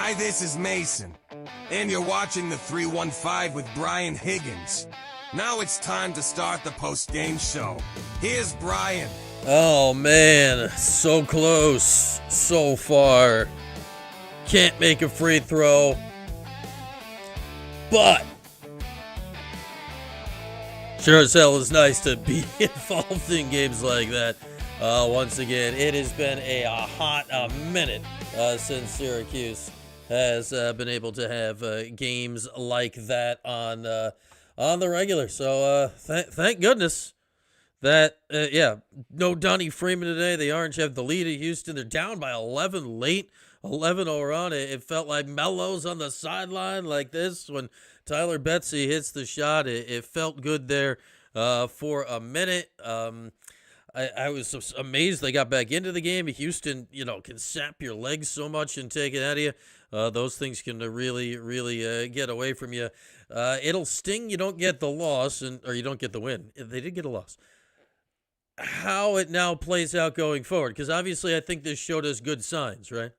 Hi, this is Mason, and you're watching the 315 with Brian Higgins. Now it's time to start the post-game show. Here's Brian. Oh man, so close, so far. Can't make a free throw, but sure as hell is nice to be involved in games like that. Once again, it has been a hot minute since Syracuse has been able to have games like that on the regular. So thank goodness that, no Donnie Freeman today. The Orange have the lead at Houston. They're down by 11 late, 11-0 run. It felt like Melo's on the sideline like this when Tyler Betsy hits the shot. It felt good there for a minute. I was amazed they got back into the game. Houston, can sap your legs so much and take it out of you. Those things can really get away from you. It'll sting. You don't get the loss, or you don't get the win. They did get a loss. How it now plays out going forward, because obviously I think this showed us good signs, right?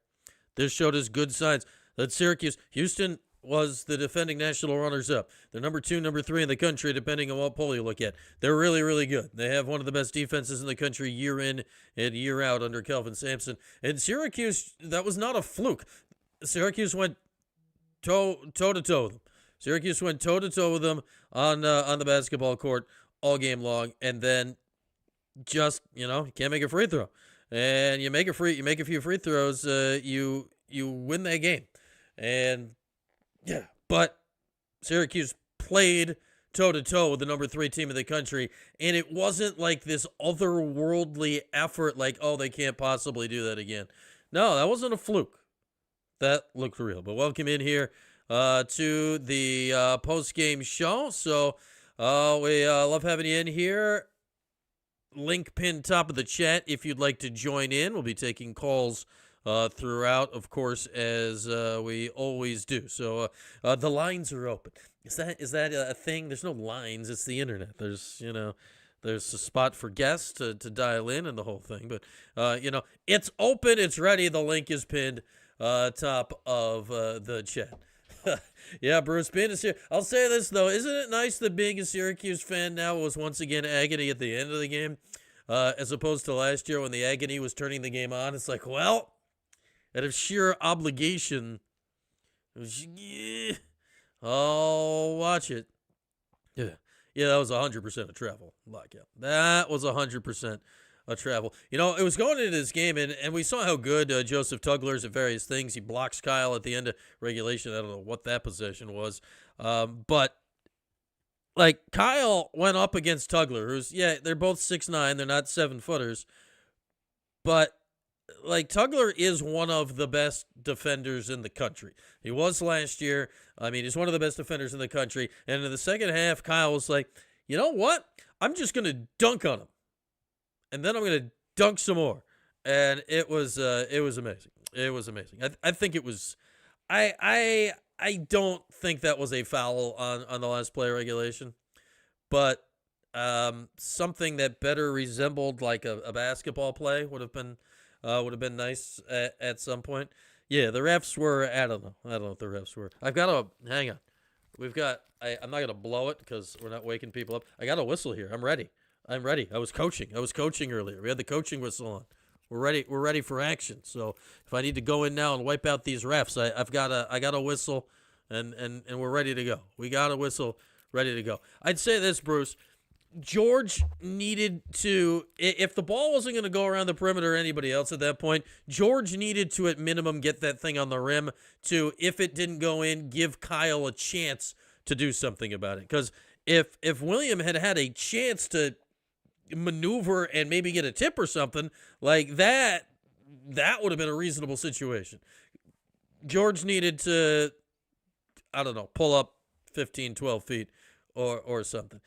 This showed us good signs that Houston was the defending national runners-up. They're number 2, number 3 in the country, depending on what poll you look at. They're really, really good. They have one of the best defenses in the country year in and year out under Kelvin Sampson. And Syracuse, that was not a fluke. Syracuse went toe-to-toe with them. Syracuse went toe-to-toe with them on the basketball court all game long, and then just, you can't make a free throw. And you make a few free throws, you win that game. And yeah, but Syracuse played toe-to-toe with the number 3 team in the country, and it wasn't like this otherworldly effort like, oh, they can't possibly do that again. No, that wasn't a fluke. That looked real. But welcome in here to the post-game show. So we love having you in here. Link pinned top of the chat if you'd like to join in. We'll be taking calls throughout, of course, as we always do. So the lines are open. Is that a thing? There's no lines. It's the internet. There's a spot for guests to dial in and the whole thing. But it's open. It's ready. The link is pinned top of the chat. Yeah, Bruce Bean is here. I'll say this, though. Isn't it nice that being a Syracuse fan now was once again agony at the end of the game, as opposed to last year when the agony was turning the game on? It's like, well, out of sheer obligation, I'll watch it. Yeah, that was 100% of travel lockout. That was 100% a travel. It was going into this game, and we saw how good Joseph Tugler is at various things. He blocks Kyle at the end of regulation. I don't know what that possession was. But, Kyle went up against Tugler, who's, they're both 6'9". They're not 7-footers. But, Tugler is one of the best defenders in the country. He was last year. He's one of the best defenders in the country. And in the second half, Kyle was like, you know what? I'm just going to dunk on him. And then I'm going to dunk some more. And it was amazing. It was amazing. I think it was I don't think that was a foul on the last play of regulation. But something that better resembled like a basketball play would have been nice at some point. Yeah, the refs were, I don't know what the refs were. Hang on. I'm not going to blow it because we're not waking people up. I got a whistle here. I'm ready. I was coaching earlier. We had the coaching whistle on. We're ready for action. So if I need to go in now and wipe out these refs, I got a whistle and we're ready to go. We got a whistle ready to go. I'd say this, Bruce. George needed to, if the ball wasn't going to go around the perimeter or anybody else at that point, George needed to at minimum get that thing on the rim to, if it didn't go in, give Kyle a chance to do something about it. Because if William had a chance to maneuver and maybe get a tip or something like that would have been a reasonable situation. George needed to, I don't know, pull up 15, 12 feet or something.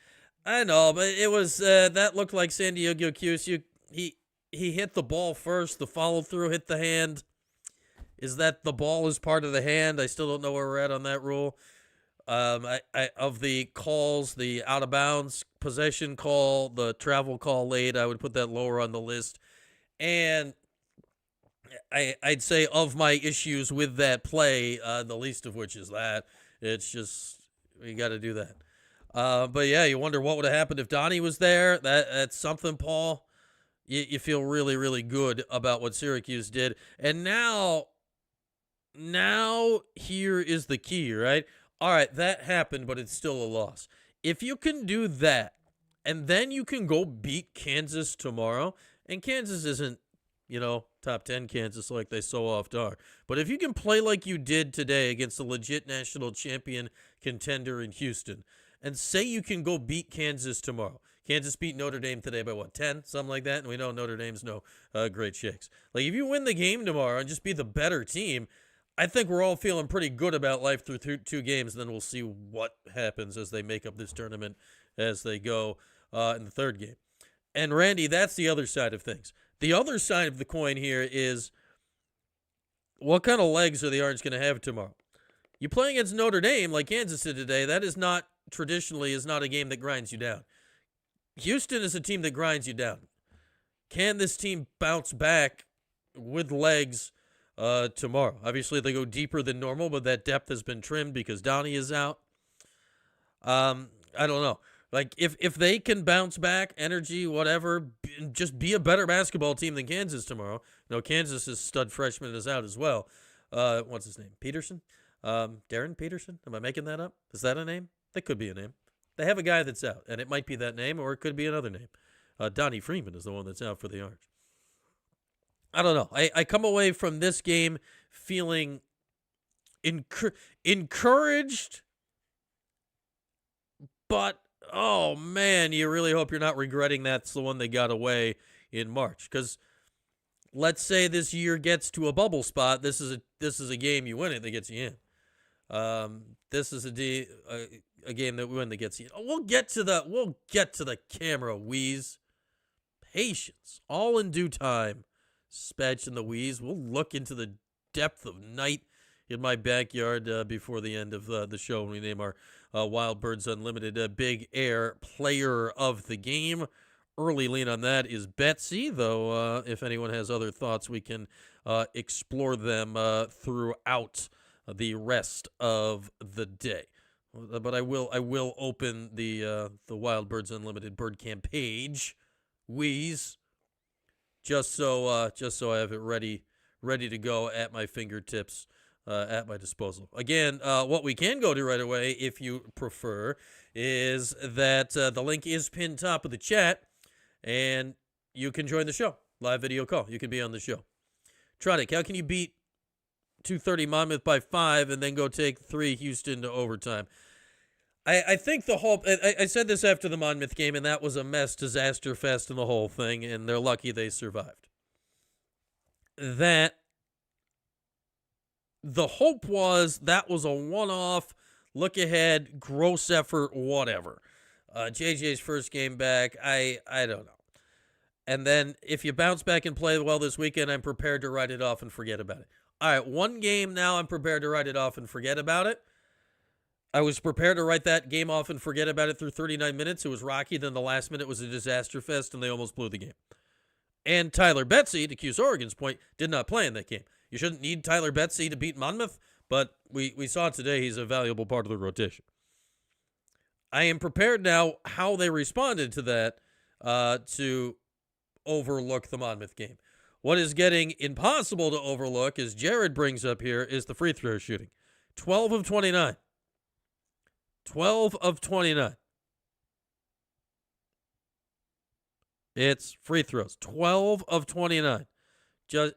I know, but it was, that looked like San Diego Cuse. He hit the ball first. The follow through hit the hand. Is that the ball is part of the hand? I still don't know where we're at on that rule. Of the calls, the out of bounds possession call, the travel call late, I would put that lower on the list. And I'd say of my issues with that play, the least of which is that it's just we got to do that. But yeah, you wonder what would have happened if Donnie was there. That's something, Paul. You feel really, really good about what Syracuse did, and now here is the key, right? All right, that happened, but it's still a loss. If you can do that, and then you can go beat Kansas tomorrow, and Kansas isn't, top 10 Kansas like they so often are. But if you can play like you did today against a legit national champion contender in Houston, and say you can go beat Kansas tomorrow. Kansas beat Notre Dame today by 10? Something like that. And we know Notre Dame's no great shakes. Like, if you win the game tomorrow and just be the better team, I think we're all feeling pretty good about life through two games. Then we'll see what happens as they make up this tournament as they go in the third game. And, Randy, that's the other side of things. The other side of the coin here is what kind of legs are the Orange going to have tomorrow? You play against Notre Dame like Kansas did today. That is not, traditionally, is not a game that grinds you down. Houston is a team that grinds you down. Can this team bounce back with legs tomorrow? Obviously, they go deeper than normal, but that depth has been trimmed because Donnie is out. I don't know. Like, if they can bounce back, energy, whatever, just be a better basketball team than Kansas tomorrow. Kansas' stud freshman is out as well. What's his name? Peterson? Darren Peterson? Am I making that up? Is that a name? That could be a name. They have a guy that's out, and it might be that name, or it could be another name. Donnie Freeman is the one that's out for the Orange. I don't know. I come away from this game feeling encouraged, but, oh, man, you really hope you're not regretting that's the one they got away in March. Because let's say this year gets to a bubble spot. This is a game you win it that gets you in. This is a game that we win that gets you in. We'll get to the camera, Wheeze. Patience. All in due time. Spatch and the Wheeze. We'll look into the depth of night in my backyard before the end of the show when we name our Wild Birds Unlimited Big Air Player of the Game. Early lean on that is Betsy, though if anyone has other thoughts, we can explore them throughout the rest of the day. But I will open the Wild Birds Unlimited Bird Camp page, Wheeze, just so I have it ready to go at my fingertips, at my disposal. Again, what we can go to right away, if you prefer, is that the link is pinned top of the chat. And you can join the show. Live video call. You can be on the show. Tronic, how can you beat 230 Monmouth by 5 and then go take 3 Houston to overtime? I think the whole... I said this after the Monmouth game, and that was a mess, disaster fest, and the whole thing, and they're lucky they survived. That the hope was that was a one-off, look ahead, gross effort, whatever. JJ's first game back, I don't know. And then if you bounce back and play well this weekend, I'm prepared to write it off and forget about it. All right, one game now, I'm prepared to write it off and forget about it. I was prepared to write that game off and forget about it through 39 minutes. It was rocky. Then the last minute was a disaster fest, and they almost blew the game. And Tyler Betsy, to Cuse Oregon's point, did not play in that game. You shouldn't need Tyler Betsy to beat Monmouth, but we saw today he's a valuable part of the rotation. I am prepared now how they responded to that to overlook the Monmouth game. What is getting impossible to overlook, as Jared brings up here, is the free throw shooting. 12 of 29. 12 of 29. It's free throws. 12 of 29.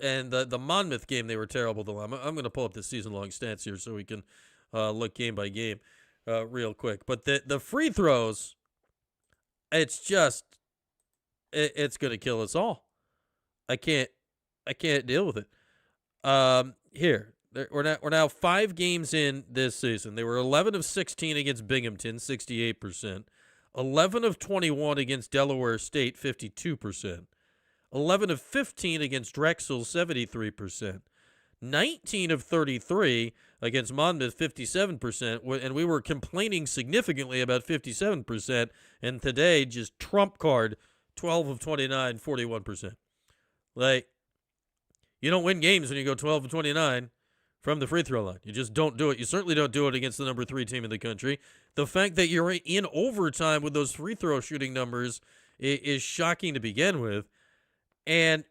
And the Monmouth game, they were terrible. I'm going to pull up the season-long stats here so we can look game by game real quick. But the free throws, it's just, it's going to kill us all. I can't deal with it. Here, we're now 5 games in this season. They were 11 of 16 against Binghamton, 68%. 11 of 21 against Delaware State, 52%. 11 of 15 against Drexel, 73%. 19 of 33 against Monmouth, 57%. And we were complaining significantly about 57%. And today, just trump card, 12 of 29, 41%. Like, You don't win games when you go 12 of 29 from the free throw line. You just don't do it. You certainly don't do it against the number 3 team in the country. The fact that you're in overtime with those free throw shooting numbers is shocking to begin with. And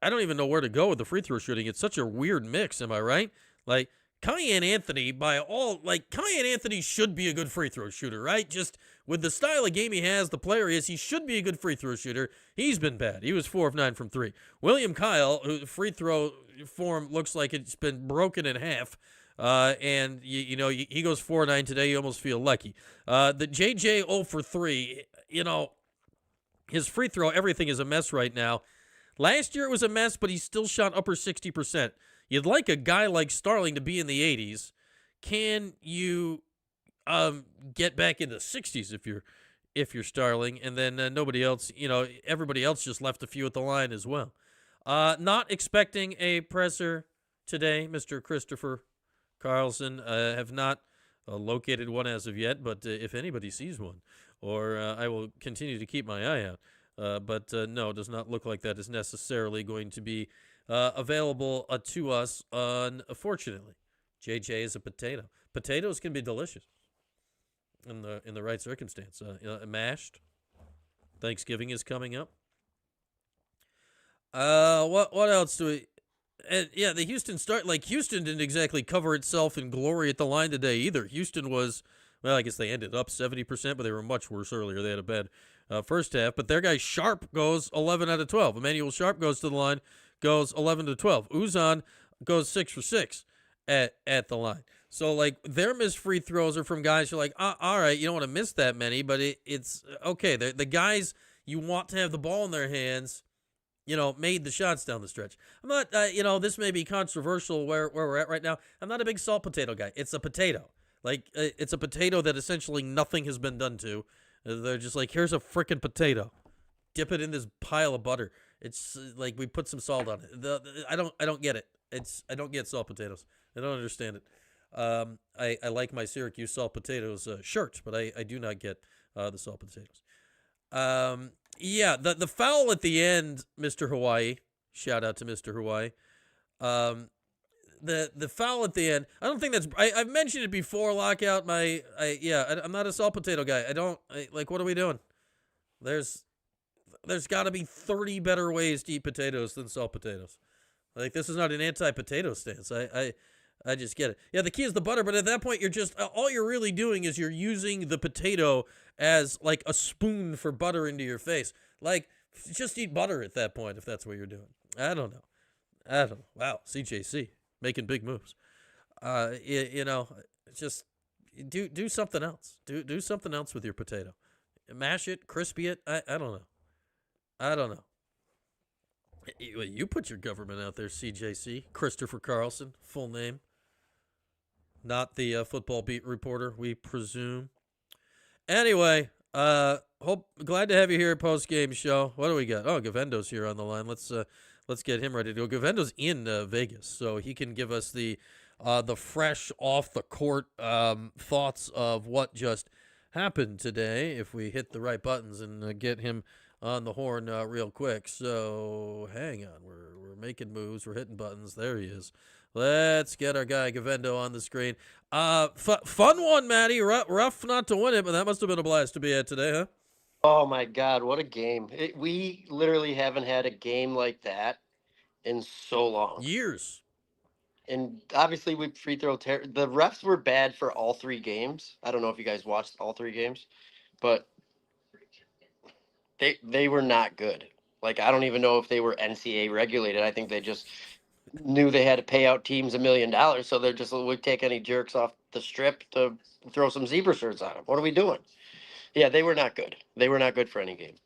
I don't even know where to go with the free throw shooting. It's such a weird mix, am I right? Like, Kyan Anthony, Kyan Anthony should be a good free throw shooter, right? Just with the style of game he has, the player is, he should be a good free throw shooter. He's been bad. He was 4 of 9 from 3. William Kyle, whose free throw form looks like it's been broken in half, and he goes 4 of 9 today. You almost feel lucky. The JJ 0 for 3, his free throw, everything is a mess right now. Last year it was a mess, but he still shot upper 60%. You'd like a guy like Starling to be in the 80s. Can you get back in the 60s if you're Starling? And then nobody else, everybody else just left a few at the line as well. Not expecting a presser today, Mr. Christopher Carlson. Have not located one as of yet, but if anybody sees one, or I will continue to keep my eye out. But no, it does not look like that is necessarily going to be available to us, unfortunately. JJ is a potato. Potatoes can be delicious in the right circumstance. Mashed. Thanksgiving is coming up. What else do we? The Houston start. Houston didn't exactly cover itself in glory at the line today either. Houston was, well, I guess they ended up 70%, but they were much worse earlier. They had a bad first half. But their guy Sharp goes 11 out of 12. Emmanuel Sharp goes to the line, goes 11 to 12. Uzan goes 6 for 6 at the line. So, their missed free throws are from guys who are all right, you don't want to miss that many, but it's okay. The guys you want to have the ball in their hands, made the shots down the stretch. I'm not, this may be controversial where we're at right now. I'm not a big salt potato guy. It's a potato. It's a potato that essentially nothing has been done to. They're just here's a frickin' potato. Dip it in this pile of butter. It's we put some salt on it. I don't get it. I don't get salt potatoes. I don't understand it. I like my Syracuse salt potatoes shirt, but I do not get the salt potatoes. The foul at the end, Mr. Hawaii. Shout out to Mr. Hawaii. The foul at the end. I don't think that's. I've mentioned it before. Lockout. I'm not a salt potato guy. What are we doing? There's got to be 30 better ways to eat potatoes than salt potatoes. This is not an anti-potato stance. I just get it. Yeah, the key is the butter, but at that point, you're just all you're really doing is you're using the potato as a spoon for butter into your face. Just eat butter at that point if that's what you're doing. I don't know. Wow, CJC making big moves. Just do something else. Do something else with your potato. Mash it, crispy it. I don't know. You put your government out there, CJC. Christopher Carlson, full name. Not the football beat reporter, we presume. Anyway, glad to have you here at Postgame Show. What do we got? Oh, Gavendo's here on the line. Let's get him ready to go. Gavendo's in Vegas, so he can give us the fresh off the court thoughts of what just happened today. If we hit the right buttons and get him on the horn real quick. So hang on, we're making moves, we're hitting buttons. There he is. Let's get our guy Gavendo on the screen. Fun one, Matty. Rough not to win it, but that must have been a blast to be at today, huh? Oh my God, what a game! We literally haven't had a game like that in so long. Years. And obviously, we free throw. The refs were bad for all 3 games. I don't know if you guys watched all 3 games, but they were not good. I don't even know if they were NCAA regulated. I think they just knew they had to pay out teams $1 million, so they're just would take any jerks off the strip to throw some zebra shirts on them. What are we doing? Yeah, they were not good. They were not good for any game.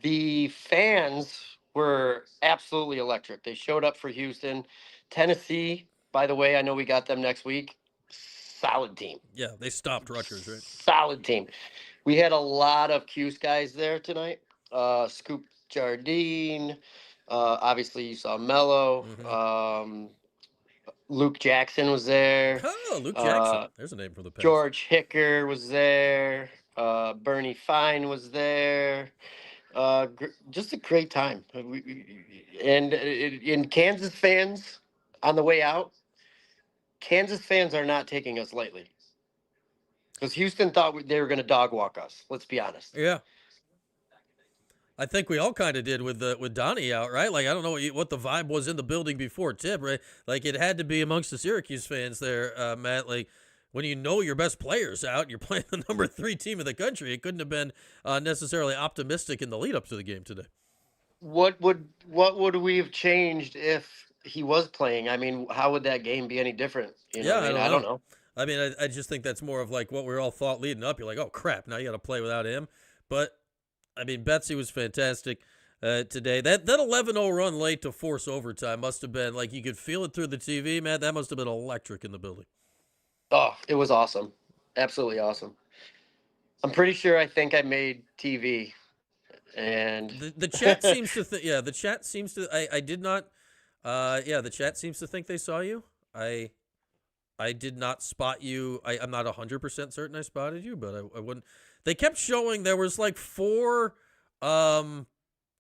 The fans were absolutely electric. They showed up for Houston. Tennessee, by the way, I know we got them next week. Solid team. Yeah, they stopped Rutgers, right? Solid team. We had a lot of Cuse guys there tonight. Scoop Jardine. Obviously, you saw Mello. Mm-hmm. Luke Jackson was there. Oh, Luke Jackson. There's a name for the past. George Hicker was there. Bernie Fine was there. Just a great time. And in Kansas fans on the way out, Kansas fans are not taking us lightly because Houston thought they were going to dog walk us. Let's be honest. Yeah. I think we all kind of did with Donnie out, right? Like I don't know what the vibe was in the building before tip, right? Like it had to be amongst the Syracuse fans there, Matt. Like when you know your best players out, you're playing the number 3 team in the country. It couldn't have been necessarily optimistic in the lead up to the game today. What would we have changed if he was playing? I mean, how would that game be any different? You know Yeah, what I mean? I don't know. I mean, I just think that's more of like what we all thought leading up. You're like, oh crap, now you got to play without him. But I mean, Betsy was fantastic today. That 11-0 run late to force overtime must have been like you could feel it through the TV, man. That must have been electric in the building. Oh, it was awesome. Absolutely awesome. I'm pretty sure I think I made TV. And The chat seems to the chat seems to I did not the chat seems to think they saw you. I did not spot you. I'm not 100% certain I spotted you, but I wouldn't. They kept showing there was like 4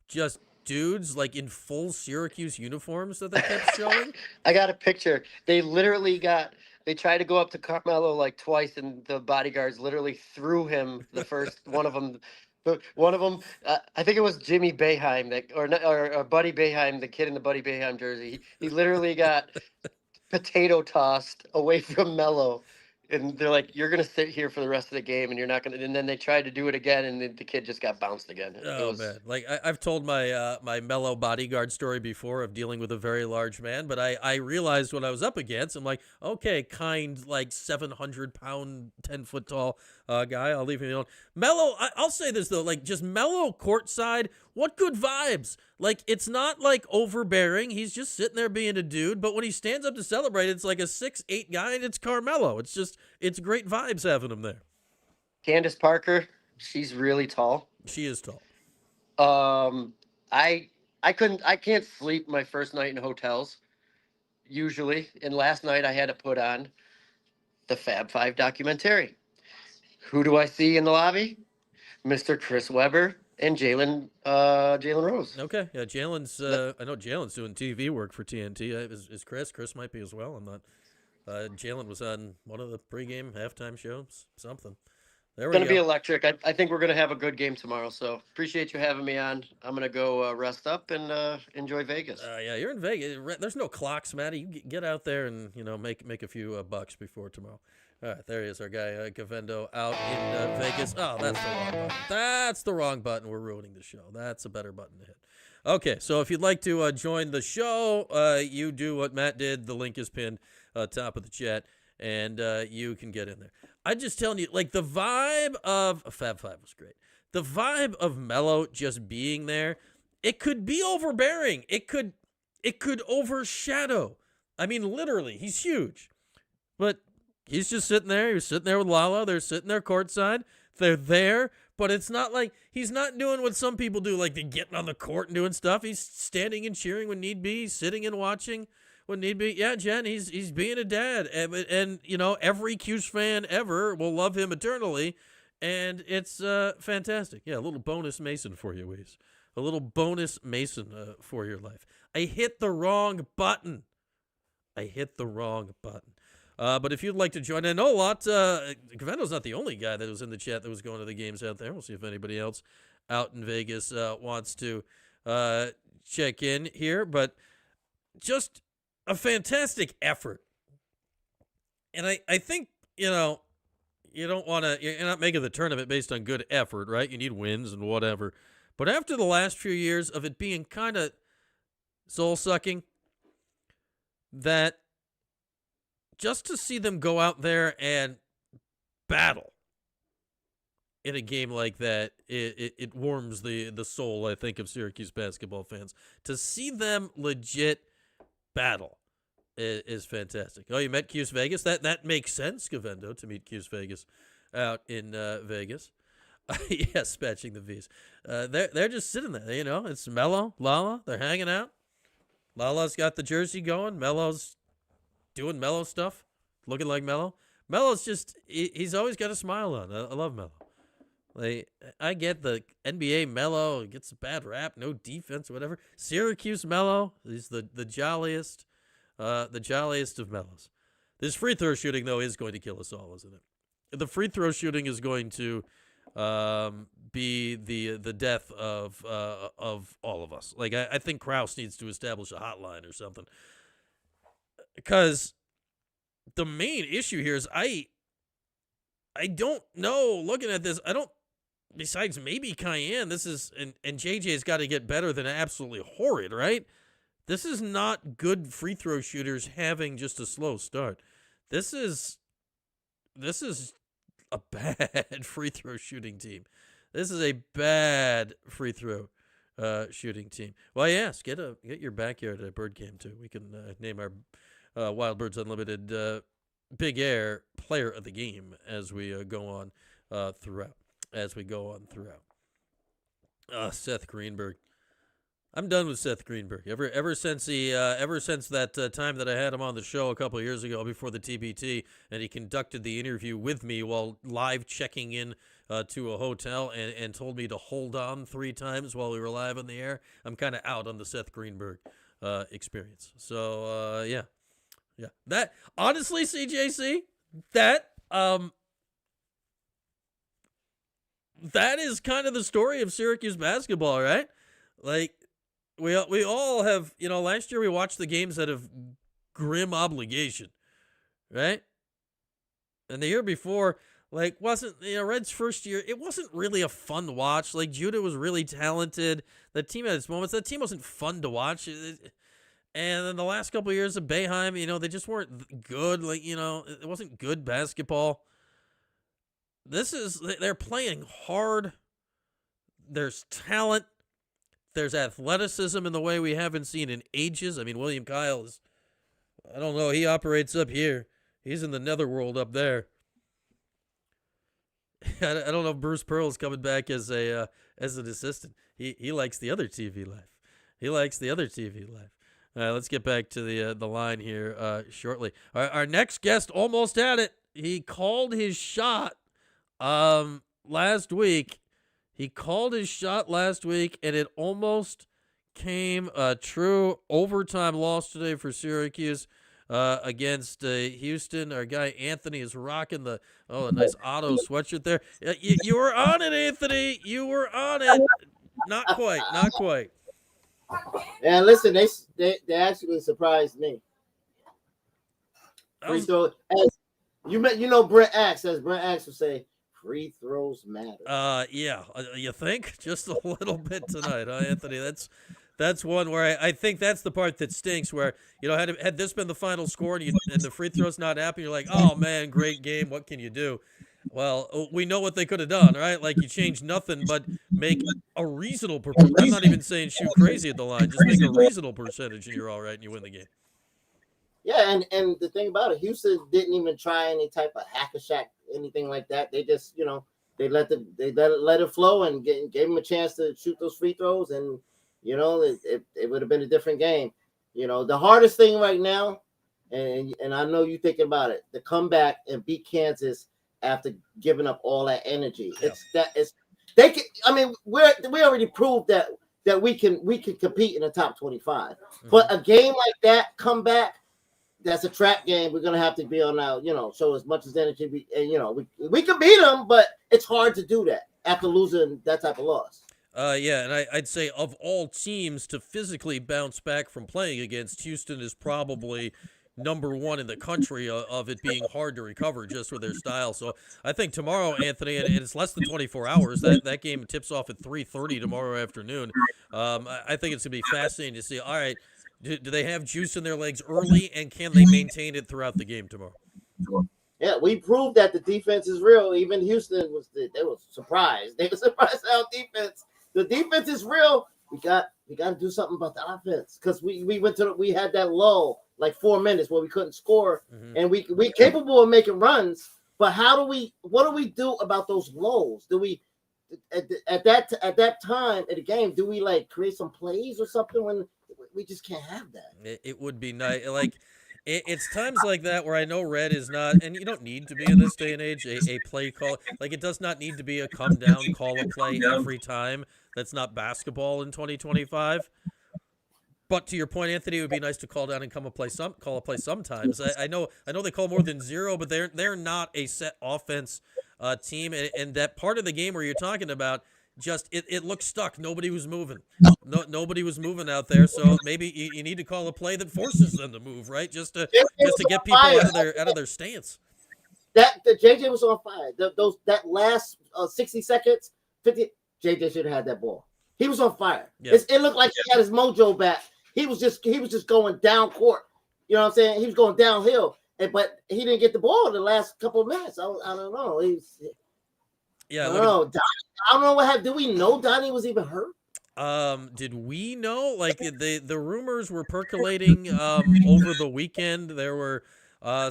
just dudes like in full Syracuse uniforms that they kept showing. I got a picture. They tried to go up to Carmelo like twice, and the bodyguards literally threw him the first one of them. I think it was Jimmy Boeheim or Buddy Boeheim, the kid in the Buddy Boeheim jersey. He literally got potato tossed away from Melo, and they're like, "You're gonna sit here for the rest of the game, and you're not gonna." And then they tried to do it again, and the kid just got bounced again. Man, like I've told my my Mellow bodyguard story before of dealing with a very large man, but I realized what I was up against. I'm like, okay, kind like 700-pound, 10-foot tall guy. I'll leave him alone. Mellow, I'll say this though, like just Mellow courtside. What good vibes! Like it's not like overbearing. He's just sitting there being a dude. But when he stands up to celebrate, it's like a 6'8" guy, and it's Carmelo. It's great vibes having him there. Candace Parker, she's really tall. She is tall. I can't sleep my first night in hotels usually, and last night I had to put on the Fab Five documentary. Who do I see in the lobby? Mr. Chris Webber and Jalen Rose. Okay, yeah, Jalen's. I know Jalen's doing TV work for TNT. Is Chris? Chris might be as well. I'm not. Jalen was on one of the pregame, halftime shows, something. There we go. It's going to be electric. I think we're going to have a good game tomorrow. So appreciate you having me on. I'm going to go rest up and enjoy Vegas. Yeah, you're in Vegas. There's no clocks, Matty. You get out there and make a few bucks before tomorrow. All right, there he is, our guy Gavendo out in Vegas. Oh, that's the wrong button. That's the wrong button. We're ruining the show. That's a better button to hit. Okay, so if you'd like to join the show, you do what Matt did. The link is pinned top of the chat, and you can get in there. I'm just telling you, like the vibe of Fab Five was great. The vibe of Melo just being there, it could be overbearing. It could overshadow. I mean, literally, he's huge, but he's just sitting there. He was sitting there with Lala. They're sitting there courtside. They're there, but it's not like he's not doing what some people do, like they're getting on the court and doing stuff. He's standing and cheering when need be. He's sitting and watching when need be. Yeah, Jen, he's being a dad. And every Cuse fan ever will love him eternally. And it's fantastic. Yeah, a little bonus Mason for you, Weez. A little bonus Mason for your life. I hit the wrong button. But if you'd like to join, I know a lot. Gavendo's not the only guy that was in the chat that was going to the games out there. We'll see if anybody else out in Vegas wants to check in here. But just a fantastic effort. And I think, you don't want to, you're not making the tournament based on good effort, right? You need wins and whatever. But after the last few years of it being kind of soul-sucking, that just to see them go out there and battle in a game like that, it warms the soul, I think, of Syracuse basketball fans. To see them legit battle is fantastic. Oh, you met Cuse Vegas? That makes sense, Gavendo, to meet Cuse Vegas out in Vegas. Yes, patching the V's. They're just sitting there, It's Melo, Lala. They're hanging out. Lala's got the jersey going. Melo's doing Melo stuff, looking like Melo. Melo's just, he's always got a smile on. I love Melo. Like, I get the NBA Melo gets a bad rap, no defense, whatever. Syracuse Melo, he's the jolliest of Melos. This free throw shooting though is going to kill us all, isn't it? The free throw shooting is going to be the death of all of us. Like, I think Krause needs to establish a hotline or something, because the main issue here is I don't know. Looking at this, I don't. Besides maybe Cayenne, this is and JJ's got to get better than absolutely horrid, right? This is not good free throw shooters having just a slow start. This is a bad free throw shooting team. This is a bad free throw shooting team. Well, yes, get your backyard at a bird game too. We can name our Wild Birds Unlimited Big Air player of the game as we go on throughout. Seth Greenberg. I'm done with Seth Greenberg. Ever since that time that I had him on the show a couple of years ago before the TBT, and he conducted the interview with me while live checking in to a hotel and told me to hold on 3 times while we were live on the air. I'm kind of out on the Seth Greenberg experience. So yeah. That honestly, CJC, that is kind of the story of Syracuse basketball, right? Like, we all have, last year we watched the games out of grim obligation, right? And the year before, like, wasn't, Red's first year, it wasn't really a fun watch. Like, Judah was really talented. The team had its moments. That team wasn't fun to watch. And then the last couple of years of Boeheim, they just weren't good. Like, it wasn't good basketball. They're playing hard. There's talent. There's athleticism in the way we haven't seen in ages. I mean, William Kyle is, I don't know, he operates up here. He's in the netherworld up there. I don't know if Bruce Pearl's coming back as an assistant. He likes the other TV life. All right, let's get back to the line here shortly. Our next guest almost had it. He called his shot last week. And it almost came true. Overtime loss today for Syracuse against Houston. Our guy Anthony is rocking a nice auto sweatshirt there. You were on it, Anthony. You were on it. Not quite. Yeah, listen, they actually surprised me. Free throw, as Brent Axe, as Brent Axe would say, free throws matter. Yeah, you think just a little bit tonight, huh, Anthony? That's one where I think that's the part that stinks. Where had this been the final score and the free throws not happening, you're like, oh man, great game. What can you do? Well, we know what they could have done, right? Like, you change nothing but make a reasonable. I'm not even saying shoot crazy at the line. Just make a reasonable percentage, and you're all right, and you win the game. Yeah, and the thing about it, Houston didn't even try any type of hack-a-shack, anything like that. They just, they let it flow and gave them a chance to shoot those free throws, and it would have been a different game. The hardest thing right now, and I know you thinking about it, to come back and beat Kansas after giving up all that energy. Yeah. We already proved that we can compete in the top 25. Mm-hmm. But a game like that, come back, that's a trap game. We're gonna have to be on our, show as much as energy. We can beat them, but it's hard to do that after losing that type of loss. Yeah, and I'd say of all teams to physically bounce back from playing against, Houston is probably number one in the country of it being hard to recover just with their style. So I think tomorrow, Anthony, and it's less than 24 hours, that game tips off at 3:30 tomorrow afternoon. I think it's going to be fascinating to see, all right, do they have juice in their legs early, and can they maintain it throughout the game tomorrow? Yeah, we proved that the defense is real. Even Houston they were surprised. They were surprised at our defense. The defense is real. We got to do something about the offense, because we had that lull like 4 minutes where we couldn't score, and we capable of making runs. But what do we do about those lulls? Do we at that time of the game, do we like create some plays or something when we just can't have that? It would be nice. Like, It's times like that where I know Red is not, and you don't need to be in this day and age, a play call. Like, it does not need to be a come down, call a play every time. That's not basketball in 2025. But to your point, Anthony, it would be nice to call down and call a play sometimes. I know they call more than zero, but they're not a set offense team, and that part of the game where you're talking about, just it looked stuck. Nobody was moving. Nobody was moving out there. So maybe you need to call a play that forces them to move, right? Just to get people out of their stance. That the JJ was on fire. That last 60 seconds, 50. JJ should have had that ball. He was on fire. Yeah. It looked like he had his mojo back. He was just going down court. You know what I'm saying? He was going downhill, but he didn't get the ball in the last couple of minutes. I don't know. I don't know. I don't know what happened. Did we know Donnie was even hurt? Did we know? Like, the rumors were percolating over the weekend. There were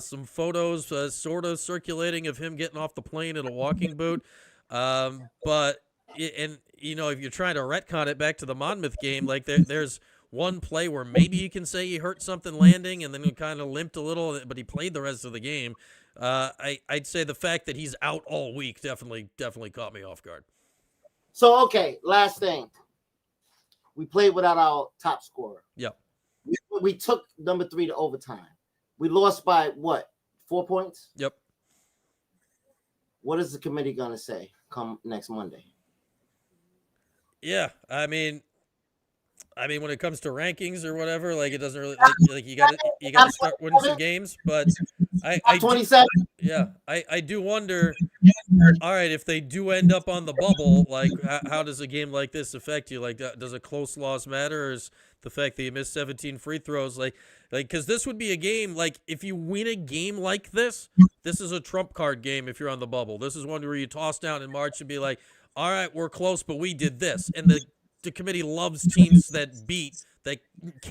some photos sort of circulating of him getting off the plane in a walking boot. But if you're trying to retcon it back to the Monmouth game, like there's one play where maybe you can say he hurt something landing and then he kind of limped a little, but he played the rest of the game. I'd say the fact that he's out all week definitely caught me off guard. So, okay, last thing. We played without our top scorer. Yep. We took number 3 to overtime. We lost by what? 4 points? Yep. What is the committee going to say come next Monday? Yeah, I mean, when it comes to rankings or whatever, like, it doesn't really like you got to start winning some games. But I 27. I do wonder. All right, if they do end up on the bubble, like, how does a game like this affect you? Like, does a close loss matter, or is the fact that you missed 17 free throws like because this would be a game, like, if you win a game like this is a trump card game if you're on the bubble. This is one where you toss down in March and be like, all right, we're close, but we did this, and the committee loves teams that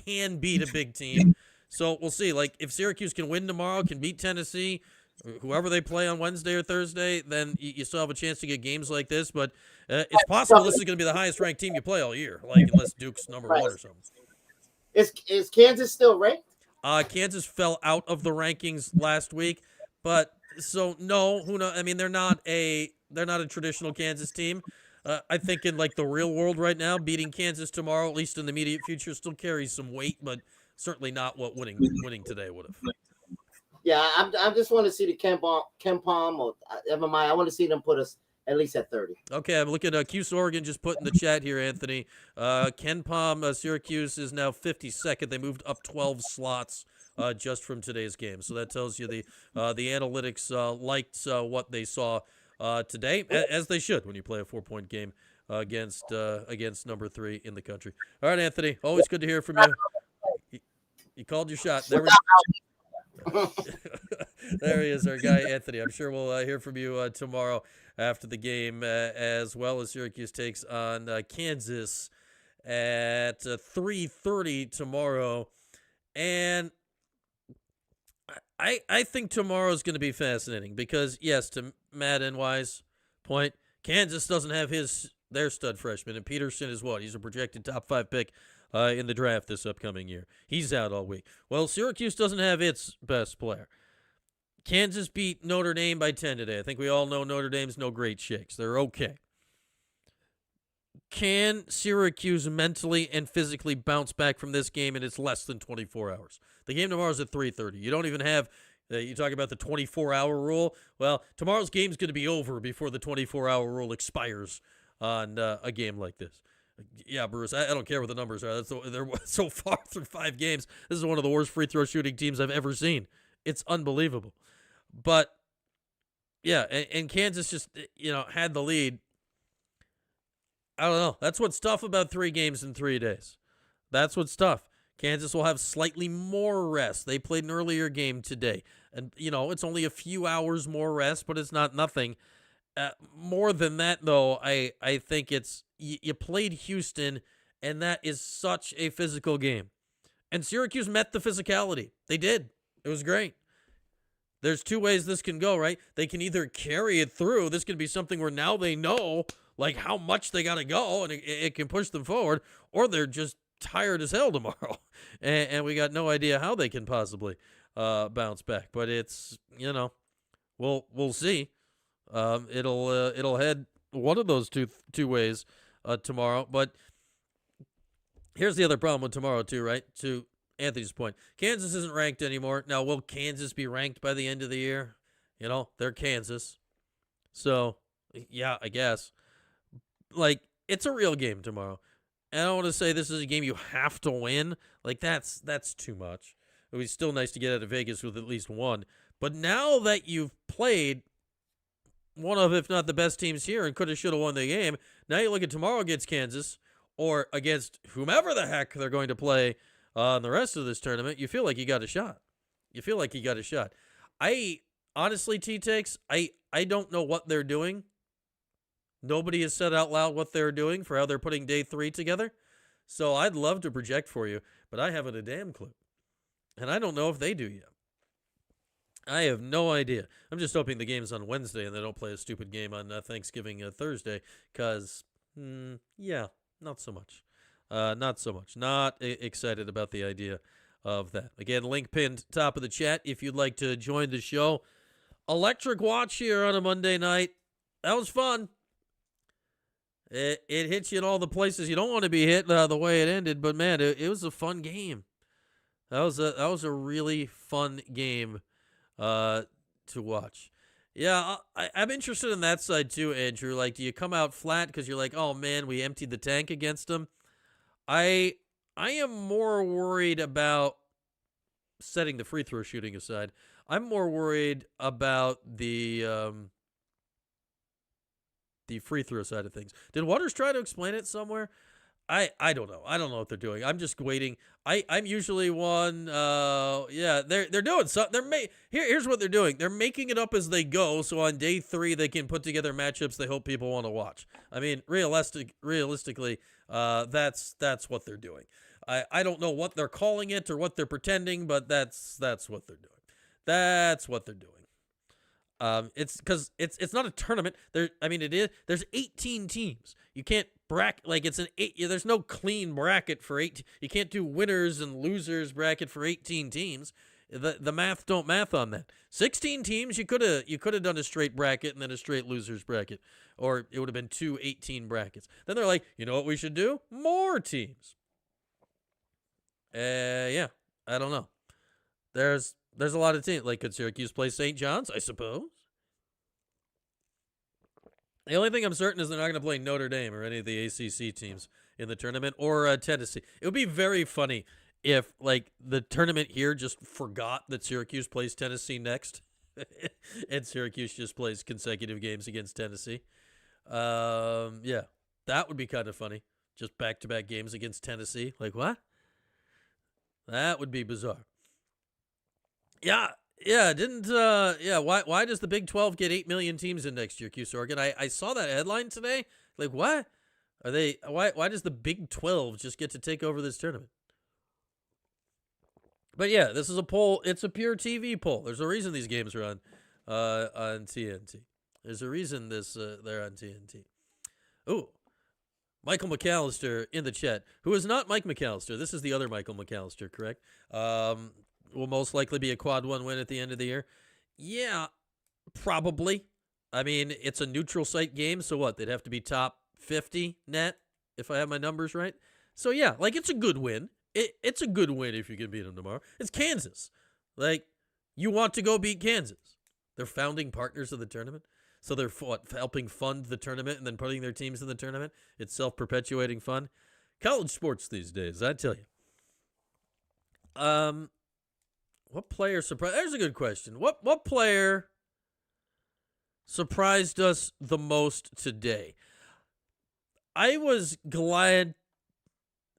can beat a big team. So we'll see. Like, if Syracuse can win tomorrow, can beat Tennessee, whoever they play on Wednesday or Thursday, then you still have a chance to get games like this. But it's possible this is going to be the highest ranked team you play all year, like, unless Duke's number 1 or something. Is Kansas still ranked? Kansas fell out of the rankings last week, but so no, who knows? I mean, they're not a traditional Kansas team. I think in, like, the real world right now, beating Kansas tomorrow, at least in the immediate future, still carries some weight, but certainly not what winning today would have. Yeah, I just want to see the Ken Palm or never mind. I want to see them put us at least at 30. Okay, I'm looking at Cuse Oregon just put in the chat here, Anthony. Ken Palm, Syracuse is now 52nd. They moved up 12 slots just from today's game. So that tells you the analytics liked what they saw today, as they should when you play a 4-point game against number 3 in the country. All right, Anthony, always good to hear from you. You called your shot. There he is, our guy Anthony. I'm sure we'll hear from you tomorrow after the game, as well as Syracuse takes on Kansas at 3:30 tomorrow. And I think tomorrow is going to be fascinating because, yes, to Matt NY's point, Kansas doesn't have their stud freshman, and Peterson is what? He's a projected top 5 pick in the draft this upcoming year. He's out all week. Well, Syracuse doesn't have its best player. Kansas beat Notre Dame by 10 today. I think we all know Notre Dame's no great shakes. They're okay. Can Syracuse mentally and physically bounce back from this game in its less than 24 hours? The game tomorrow is at 3:30. You don't even have, you talk about the 24-hour rule. Well, tomorrow's game's going to be over before the 24-hour rule expires on a game like this. Yeah, Bruce, I don't care what the numbers are. They're so far through 5 games. This is one of the worst free throw shooting teams I've ever seen. It's unbelievable. But, yeah, and Kansas just, had the lead. I don't know. That's what's tough about 3 games in 3 days. That's what's tough. Kansas will have slightly more rest. They played an earlier game today. And, it's only a few hours more rest, but it's not nothing. More than that, though, I think it's you played Houston, and that is such a physical game. And Syracuse met the physicality. They did. It was great. There's 2 ways this can go, right? They can either carry it through. This can be something where now they know, like, how much they got to go, and it can push them forward, or they're just tired as hell tomorrow, and we got no idea how they can possibly bounce back. But it's, we'll see. It'll head one of those two ways tomorrow. But here's the other problem with tomorrow too, right? To Anthony's point, Kansas isn't ranked anymore. Now, will Kansas be ranked by the end of the year? They're Kansas. So, yeah, I guess. Like, it's a real game tomorrow. And I don't want to say this is a game you have to win. Like, that's too much. It would be still nice to get out of Vegas with at least one. But now that you've played one of, if not the best teams here and could have, should have won the game, now you look at tomorrow against Kansas or against whomever the heck they're going to play in the rest of this tournament, you feel like you got a shot. I honestly, T-Takes, I don't know what they're doing. Nobody has said out loud what they're doing for how they're putting day 3 together. So I'd love to project for you, but I haven't a damn clue. And I don't know if they do yet. I have no idea. I'm just hoping the game's on Wednesday and they don't play a stupid game on Thanksgiving Thursday because, not so much. Not excited about the idea of that. Again, link pinned top of the chat if you'd like to join the show. Electric watch here on a Monday night. That was fun. It hits you in all the places you don't want to be hit the way it ended, but man, it was a fun game. That was a really fun game to watch. Yeah, I'm interested in that side too, Andrew. Like, do you come out flat because you're like, oh man, we emptied the tank against them? I am more worried about, setting the free throw shooting aside, I'm more worried about the free throw side of things. Did Waters try to explain it somewhere? I don't know. I don't know what they're doing. I'm just waiting. I'm usually one. They're doing something. Here's what they're doing. They're making it up as they go. So on day 3, they can put together matchups they hope people want to watch. I mean, realistically, that's what they're doing. I don't know what they're calling it or what they're pretending, but that's what they're doing. That's what they're doing. It's because it's not a tournament. It is. There's 18 teams. You can't bracket like it's an 8. There's no clean bracket for 8. You can't do winners and losers bracket for 18 teams. The math don't math on that. 16 teams, you could have done a straight bracket and then a straight losers bracket, or it would have been 2 18 brackets. Then they're like, you know what we should do? More teams. I don't know. There's a lot of teams. Like, could Syracuse play St. John's? I suppose. The only thing I'm certain is they're not going to play Notre Dame or any of the ACC teams in the tournament, or Tennessee. It would be very funny if, like, the tournament here just forgot that Syracuse plays Tennessee next, and Syracuse just plays consecutive games against Tennessee. That would be kind of funny. Just back-to-back games against Tennessee. Like, what? That would be bizarre. Why does the Big 12 get 8 million teams in next year, Cuse Oregon? I saw that headline today. Like, what? Why does the Big 12 just get to take over this tournament? But yeah, this is a poll. It's a pure TV poll. There's a reason these games are on TNT. There's a reason they're on TNT. Ooh. Michael McAllister in the chat, who is not Mike McAllister. This is the other Michael McAllister, correct? Will most likely be a quad 1 win at the end of the year. Yeah, probably. I mean, it's a neutral site game, so what? They'd have to be top 50 net, if I have my numbers right. So yeah, like, it's a good win. It's a good win if you can beat them tomorrow. It's Kansas. Like, you want to go beat Kansas. They're founding partners of the tournament. So they're helping fund the tournament and then putting their teams in the tournament. It's self-perpetuating fun. College sports these days, I tell you. What player surprised? There's a good question. What player surprised us the most today? I was glad.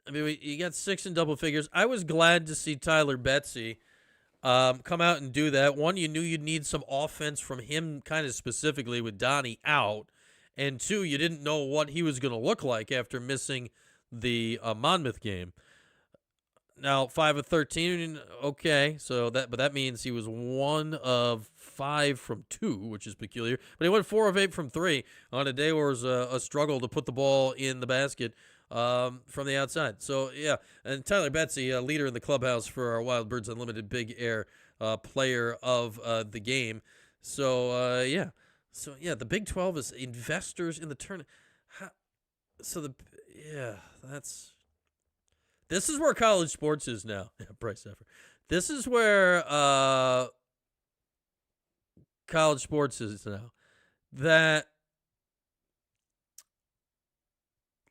I mean, you got 6 in double figures. I was glad to see Tyler Betsy come out and do that. One, you knew you'd need some offense from him kind of specifically with Donnie out. And 2, you didn't know what he was going to look like after missing the Monmouth game. Now, 5 of 13, okay. But that means he was 1 of 5 from 2, which is peculiar. But he went 4 of 8 from 3 on a day where it was a struggle to put the ball in the basket from the outside. So, yeah. And Tyler Betsy, leader in the clubhouse for our Wild Birds Unlimited Big Air player of the game. So, yeah. So, yeah, the Big 12 is investors in the tournament. This is where college sports is now. Yeah, Bryce Effer. This is where college sports is now. That,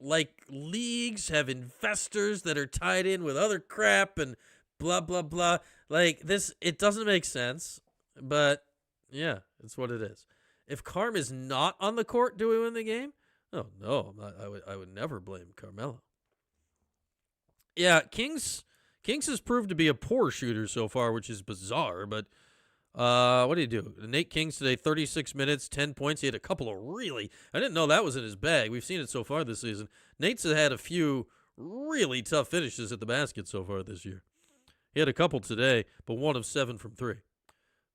like, leagues have investors that are tied in with other crap and blah, blah, blah. Like, this, it doesn't make sense, but, yeah, it's what it is. If Carm is not on the court, do we win the game? Oh, no, I would never blame Carmelo. Yeah, Kings has proved to be a poor shooter so far, which is bizarre, but what did he do? Nate Kings today, 36 minutes, 10 points. He had a couple of I didn't know that was in his bag. We've seen it so far this season. Nate's had a few really tough finishes at the basket so far this year. He had a couple today, but 1 of 7 from 3.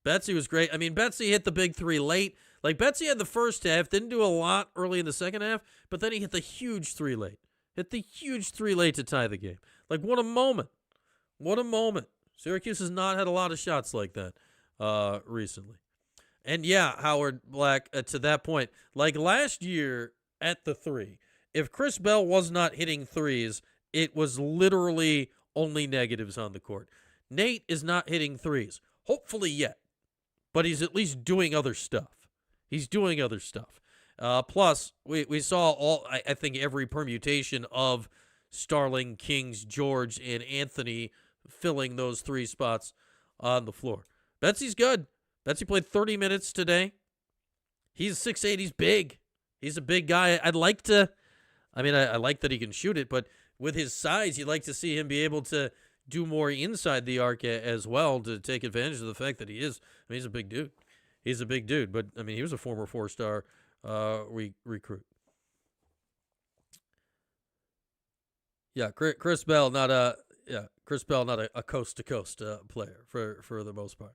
Betsy was great. I mean, Betsy hit the big 3 late. Like, Betsy had the first half, didn't do a lot early in the second half, but then he hit the huge 3 late. Hit the huge 3 late to tie the game. Like, what a moment. What a moment. Syracuse has not had a lot of shots like that recently. And, yeah, Howard Black, to that point, like last year at the 3, if Chris Bell was not hitting threes, it was literally only negatives on the court. Nate is not hitting threes. Hopefully yet. But he's at least doing other stuff. He's doing other stuff. Plus, we saw I think every permutation of Starling, Kings, George, and Anthony filling those 3 spots on the floor. Betsy's good. Betsy played 30 minutes today. He's 6'8". He's big. He's a big guy. I like that he can shoot it, but with his size, you'd like to see him be able to do more inside the arc as well to take advantage of the fact that he's a big dude. He's a big dude, but, I mean, he was a former 4-star recruit. Yeah, Chris Bell not a coast-to-coast player for the most part.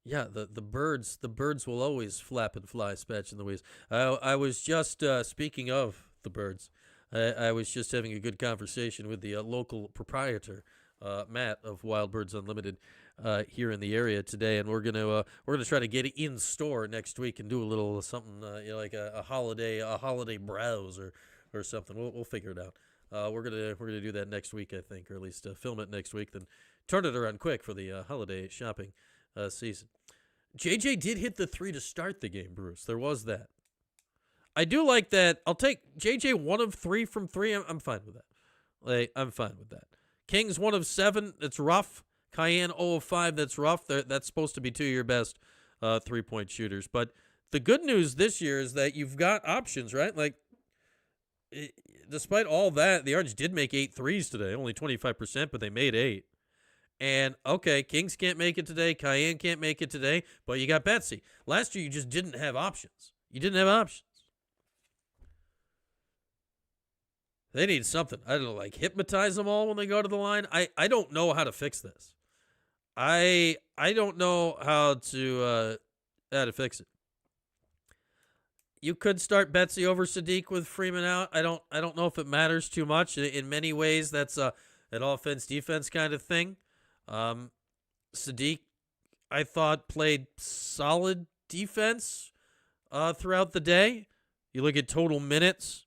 Yeah, the birds will always flap and fly, scratching the wings. I was just speaking of the birds. I was just having a good conversation with the local proprietor, Matt of Wild Birds Unlimited, here in the area today, and we're gonna try to get it in store next week and do a little something like a holiday browse or something. We'll figure it out. We're gonna do that next week, I think, or at least film it next week, then turn it around quick for the holiday shopping season. JJ did hit the 3 to start the game, Bruce. There was that. I do like that. I'll take JJ 1 of 3 from 3. I'm fine with that. I'm fine with that. Kings 1 of 7. That's rough. Cayenne 0 of 5. That's rough. That's supposed to be 2 of your best 3-point shooters. But the good news this year is that you've got options, right? Like, despite all that, the Orange did make 8 threes today. Only 25%, but they made 8. And, okay, Kings can't make it today. Cayenne can't make it today. But you got Betsy. Last year, you just didn't have options. You didn't have options. They need something. I don't know, like hypnotize them all when they go to the line. I don't know how to fix this. I don't know how to fix it. You could start Betsy over Sadiq with Freeman out. I don't know if it matters too much. In many ways, that's an offense-defense kind of thing. Sadiq, I thought, played solid defense throughout the day. You look at total minutes.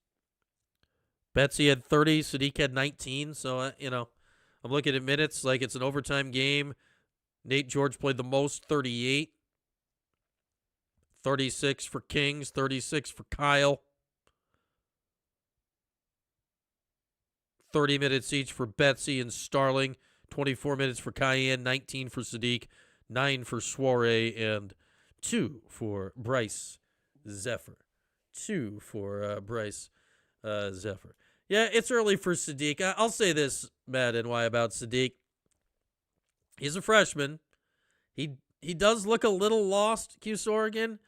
Betsy had 30, Sadiq had 19, so, I'm looking at minutes like it's an overtime game. Nate George played the most, 38. 36 for Kings, 36 for Kyle. 30 minutes each for Betsy and Starling. 24 minutes for Cayenne, 19 for Sadiq, 9 for Soiree, and 2 for Bryce Zephyr. 2 for Bryce Zephyr. Yeah, it's early for Sadiq. I'll say this, Matt, and why about Sadiq. He's a freshman. He does look a little lost, Cuse Oregon,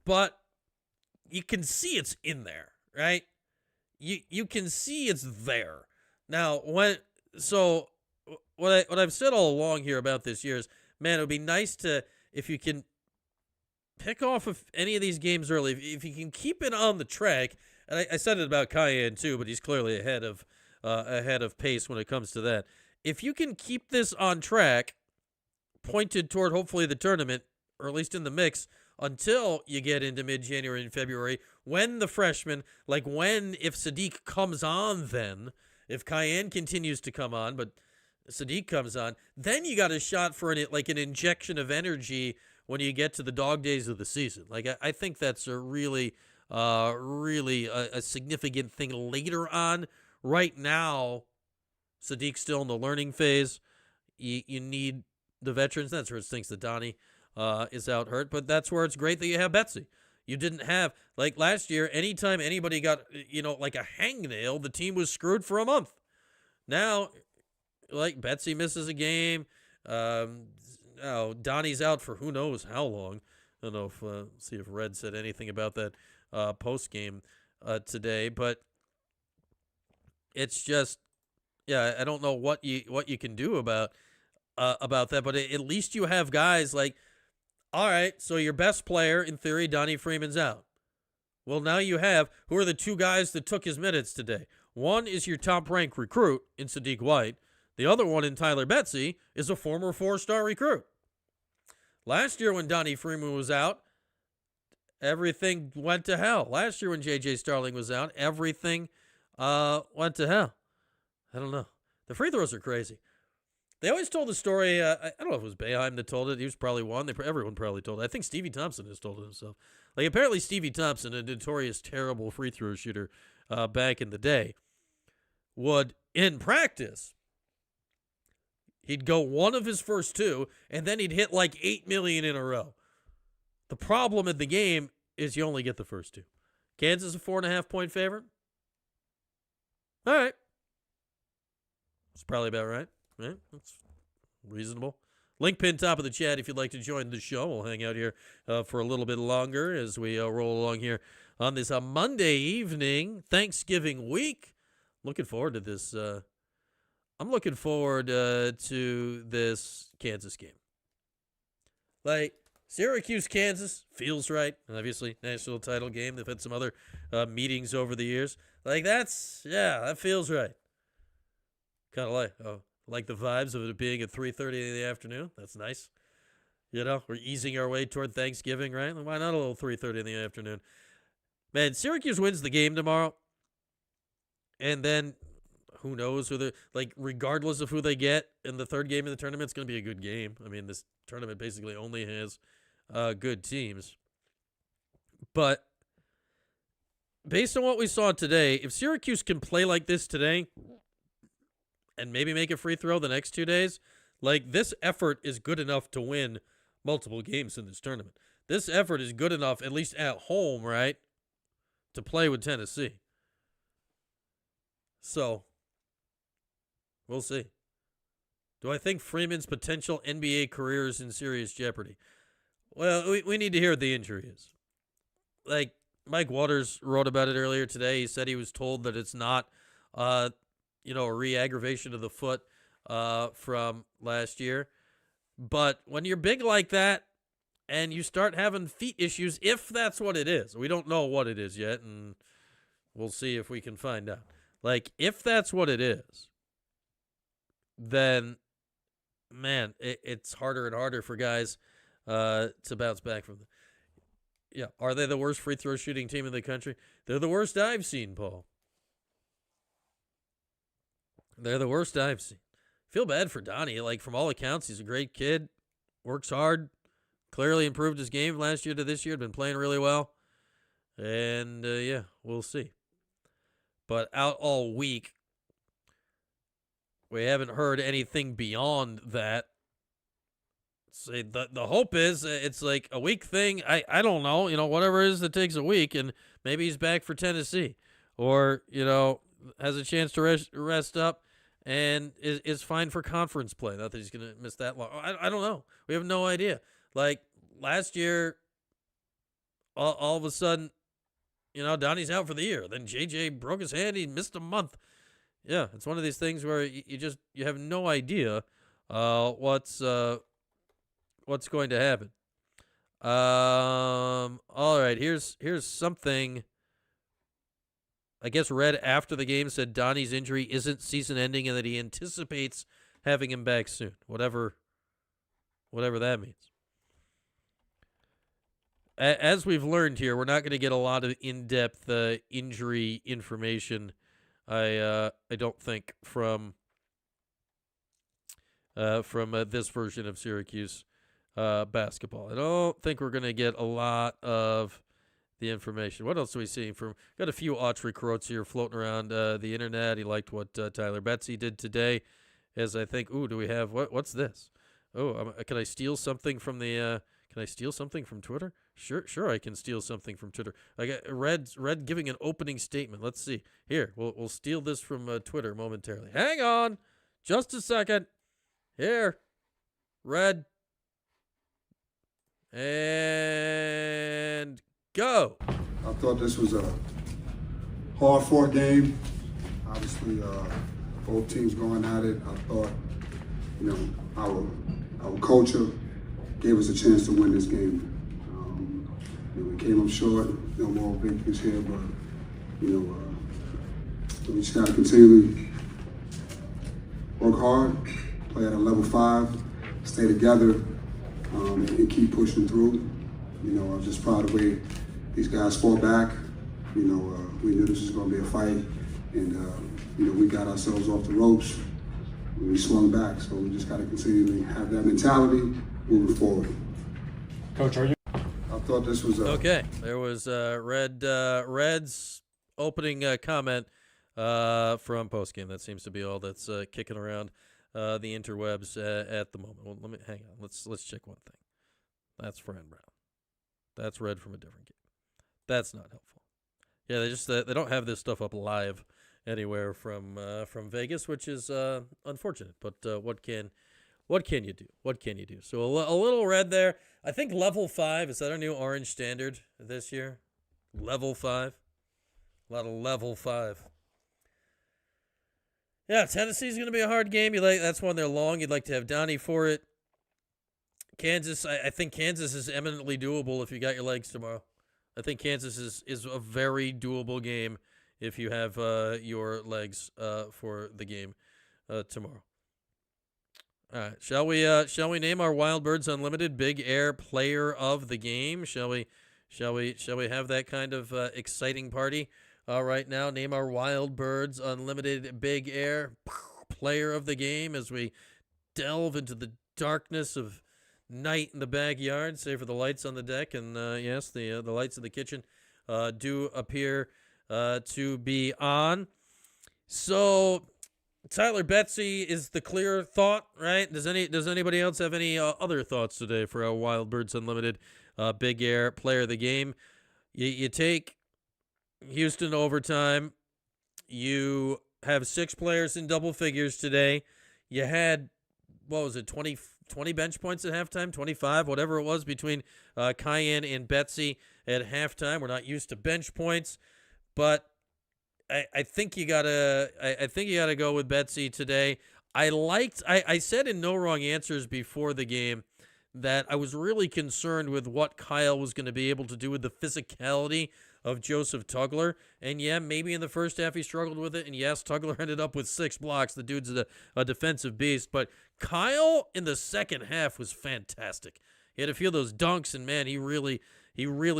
but you can see it's in there, right? You can see it's there. Now, what I've said all along here about this year is, man, it would be nice if you can pick off of any of these games early, if you can keep it on the track. And I said it about Cayenne too, but he's clearly ahead of pace when it comes to that. if you can keep this on track, pointed toward hopefully the tournament, or at least in the mix, until you get into mid-January and February, when the freshmen, if Sadiq comes on then, if Cayenne continues to come on, but Sadiq comes on, then you got a shot for an injection of energy when you get to the dog days of the season. I think that's a really a significant thing later on. Right now, Sadiq's still in the learning phase. You need the veterans. That's where it stinks that Donnie is out hurt, but that's where it's great that you have Betsy. You didn't have, last year, anytime anybody got, a hangnail, the team was screwed for a month. Now, Betsy misses a game. Donnie's out for who knows how long. I don't know if, see if Red said anything about that post-game today, but it's just, I don't know what you can do about that, but at least you have guys all right, so your best player, in theory, Donnie Freeman's out. Well, now you have, who are the two guys that took his minutes today? One is your top-ranked recruit in Sadiq White. The other one in Tyler Betsy is a former 4-star recruit. Last year when Donnie Freeman was out, everything went to hell. Last year when J.J. Starling was out, everything went to hell. I don't know. The free throws are crazy. They always told the story. I don't know if it was Boeheim that told it. He was probably one. Everyone probably told it. I think Stevie Thompson has told it himself. Apparently Stevie Thompson, a notorious terrible free throw shooter back in the day, would, in practice, he'd go one of his first two, and then he'd hit 8 million in a row. The problem in the game is you only get the first two. Kansas a 4.5-point favorite? All right. It's probably about right. Right? That's reasonable. Link pin top of the chat if you'd like to join the show. We'll hang out here for a little bit longer as we roll along here on this Monday evening, Thanksgiving week. Looking forward to this. I'm looking forward to this Kansas game. Syracuse, Kansas feels right. Obviously, national title game. They've had some other meetings over the years. That feels right. Kind of like the vibes of it being at 3:30 in the afternoon. That's nice. We're easing our way toward Thanksgiving, right? Why not a little 3:30 in the afternoon? Man, Syracuse wins the game tomorrow. And then who knows who regardless of who they get in the third game of the tournament, it's going to be a good game. I mean, this tournament basically only has good teams. But based on what we saw today, if Syracuse can play like this today and maybe make a free throw the next 2 days, this effort is good enough to win multiple games in this tournament. This effort is good enough, at least at home, right, to play with Tennessee. So, we'll see. Do I think Freeman's potential NBA career is in serious jeopardy? Well, we need to hear what the injury is. Mike Waters wrote about it earlier today. He said he was told that it's not a re-aggravation of the foot from last year. But when you're big like that and you start having feet issues, if that's what it is, we don't know what it is yet, and we'll see if we can find out. If that's what it is, then, man, it's harder and harder for guys to bounce back from Yeah, are they the worst free throw shooting team in the country? They're the worst I've seen, Paul. They're the worst I've seen. Feel bad for Donnie. From all accounts, he's a great kid, works hard, clearly improved his game last year to this year, been playing really well. And, we'll see. But out all week, we haven't heard anything beyond that. Say the hope is it's a week thing. I don't know, whatever it is that takes a week, and maybe he's back for Tennessee, or has a chance to rest up and is fine for conference play. Not that he's gonna miss that long. I don't know. We have no idea. Last year, all of a sudden, Donnie's out for the year. Then JJ broke his hand. He missed a month. Yeah, it's one of these things where you have no idea what's going to happen. All right, here's something. I guess Red after the game said Donnie's injury isn't season ending and that he anticipates having him back soon, whatever that means. As we've learned here, we're not going to get a lot of in-depth injury information. I don't think from this version of Syracuse basketball. I don't think we're going to get a lot of the information. What else are we seeing from? Got a few Autry quotes here floating around the internet. He liked what Tyler Betsy did today. As I think, do we have what's this? Can I steal something from the? Can I steal something from Twitter? Sure, I can steal something from Twitter. I got Red giving an opening statement. Let's see. Here, we'll steal this from Twitter momentarily. Hang on, just a second. Here, Red, and go. I thought this was a hard-fought game. Obviously, both teams going at it. I thought, our culture gave us a chance to win this game. We came up short. No more victories here, but we just got to continually work hard, play at a level 5, stay together, and keep pushing through. I'm just proud of the way these guys fought back. We knew this was going to be a fight, and we got ourselves off the ropes. And we swung back, so we just got to continually have that mentality moving forward. Coach, are you? I thought this was okay. There was Red's opening comment from Postgame. That seems to be all that's kicking around the interwebs at the moment. Well, let me hang on. Let's check one thing. That's Fran Brown. That's Red from a different game. That's not helpful. Yeah, they don't have this stuff up live anywhere from Vegas, which is unfortunate. But what can you do? What can you do? So a little red there. I think level 5 is that our new orange standard this year? Level 5. A lot of level 5. Yeah, Tennessee's going to be a hard game. That's one they're long. You'd like to have Donnie for it. Kansas, I think Kansas is eminently doable if you got your legs tomorrow. I think Kansas is a very doable game if you have your legs for the game tomorrow. All right, shall we name our Wild Birds Unlimited Big Air Player of the Game? Shall we have that kind of exciting party right now? Name our Wild Birds Unlimited Big Air Player of the Game as we delve into the darkness of night in the backyard, save for the lights on the deck, and yes, the lights in the kitchen do appear to be on. So Tyler Betsy is the clear thought, right? Does anybody else have any other thoughts today for our Wild Birds Unlimited Big Air Player of the Game? You take Houston overtime. You have 6 players in double figures today. You had, 20 bench points at halftime, 25, whatever it was, between Cayenne and Betsy at halftime. We're not used to bench points, but I think you gotta go with Betsy today. I said in No Wrong Answers before the game that I was really concerned with what Kyle was going to be able to do with the physicality of Joseph Tugler. And yeah, maybe in the first half he struggled with it. And yes, Tugler ended up with 6 blocks. The dude's a defensive beast. But Kyle in the second half was fantastic. He had a few of those dunks, and man, he really